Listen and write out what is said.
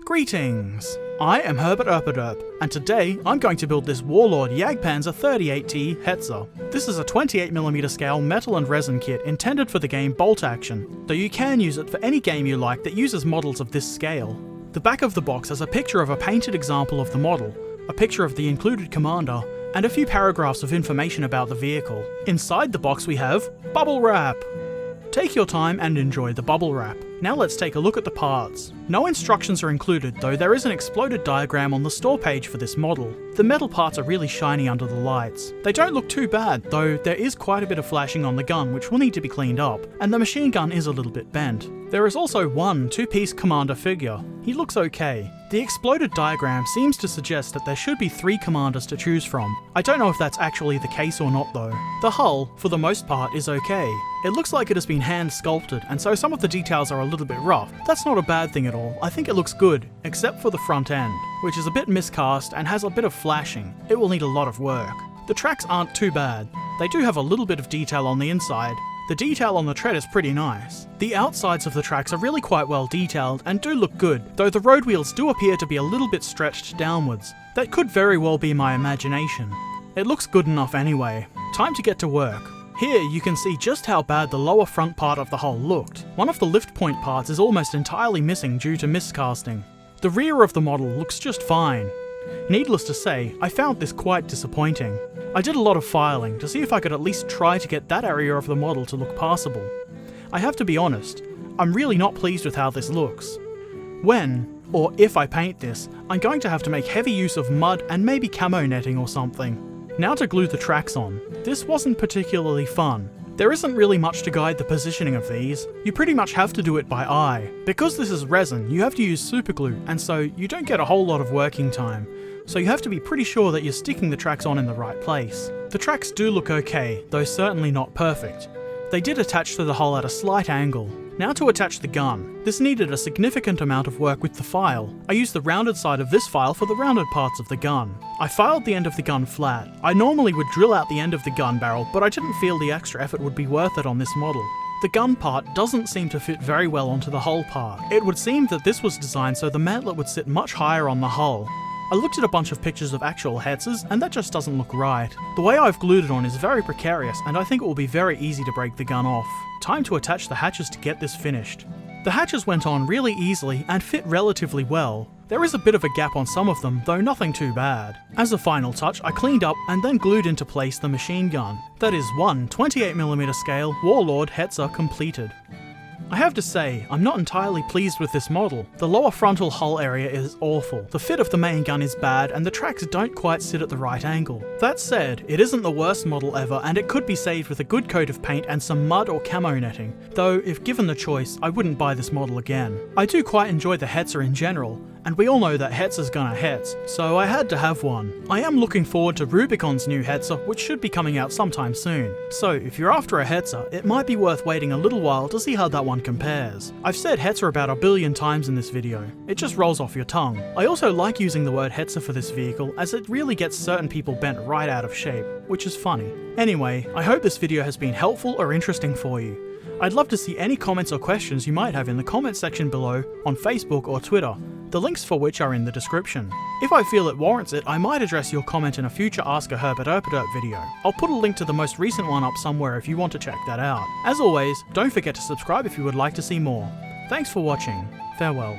Greetings! I am Herbert Erpaderp, and today I'm going to build this Warlord Jagdpanzer 38T Hetzer. This is a 28mm scale metal and resin kit intended for the game Bolt Action, though you can use it for any game you like that uses models of this scale. The back of the box has a picture of a painted example of the model, a picture of the included commander, and a few paragraphs of information about the vehicle. Inside the box we have bubble wrap. Take your time and enjoy the bubble wrap. Now let's take a look at the parts. No instructions are included, though there is an exploded diagram on the store page for this model. The metal parts are really shiny under the lights. They don't look too bad, though there is quite a bit of flashing on the gun which will need to be cleaned up, and the machine gun is a little bit bent. There is also one two-piece commander figure. He looks okay. The exploded diagram seems to suggest that there should be 3 commanders to choose from. I don't know if that's actually the case or not though. The hull, for the most part, is okay. It looks like it has been hand sculpted, and so some of the details are a little bit rough. That's not a bad thing at all. I think it looks good, except for the front end, which is a bit miscast and has a bit of flashing. It will need a lot of work. The tracks aren't too bad. They do have a little bit of detail on the inside. The detail on the tread is pretty nice. The outsides of the tracks are really quite well detailed and do look good, though the road wheels do appear to be a little bit stretched downwards. That could very well be my imagination. It looks good enough anyway. Time to get to work. Here you can see just how bad the lower front part of the hull looked. One of the lift point parts is almost entirely missing due to miscasting. The rear of the model looks just fine. Needless to say, I found this quite disappointing. I did a lot of filing to see if I could at least try to get that area of the model to look passable. I have to be honest, I'm really not pleased with how this looks. When, or if I paint this, I'm going to have to make heavy use of mud and maybe camo netting or something. Now to glue the tracks on. This wasn't particularly fun. There isn't really much to guide the positioning of these. You pretty much have to do it by eye. Because this is resin, you have to use superglue, and so you don't get a whole lot of working time. So you have to be pretty sure that you're sticking the tracks on in the right place. The tracks do look okay, though certainly not perfect. They did attach to the hull at a slight angle. Now to attach the gun. This needed a significant amount of work with the file. I used the rounded side of this file for the rounded parts of the gun. I filed the end of the gun flat. I normally would drill out the end of the gun barrel, but I didn't feel the extra effort would be worth it on this model. The gun part doesn't seem to fit very well onto the hull part. It would seem that this was designed so the mantlet would sit much higher on the hull. I looked at a bunch of pictures of actual Hetzers, and that just doesn't look right. The way I've glued it on is very precarious, and I think it will be very easy to break the gun off. Time to attach the hatches to get this finished. The hatches went on really easily and fit relatively well. There is a bit of a gap on some of them, though nothing too bad. As a final touch, I cleaned up and then glued into place the machine gun. That is one 28mm scale Warlord Hetzer completed. I have to say, I'm not entirely pleased with this model. The lower frontal hull area is awful, the fit of the main gun is bad, and the tracks don't quite sit at the right angle. That said, it isn't the worst model ever, and it could be saved with a good coat of paint and some mud or camo netting, though if given the choice, I wouldn't buy this model again. I do quite enjoy the Hetzer in general, and we all know that Hetzer's gonna Hetz, so I had to have one. I am looking forward to Rubicon's new Hetzer, which should be coming out sometime soon. So if you're after a Hetzer, it might be worth waiting a little while to see how that one compares. I've said Hetzer about 1 billion times in this video. It just rolls off your tongue. I also like using the word Hetzer for this vehicle, as it really gets certain people bent right out of shape, which is funny. Anyway, I hope this video has been helpful or interesting for you. I'd love to see any comments or questions you might have in the comment section below on Facebook or Twitter, the links for which are in the description. If I feel it warrants it, I might address your comment in a future Ask a Herbert Erpaderp video. I'll put a link to the most recent one up somewhere if you want to check that out. As always, don't forget to subscribe if you would like to see more. Thanks for watching. Farewell.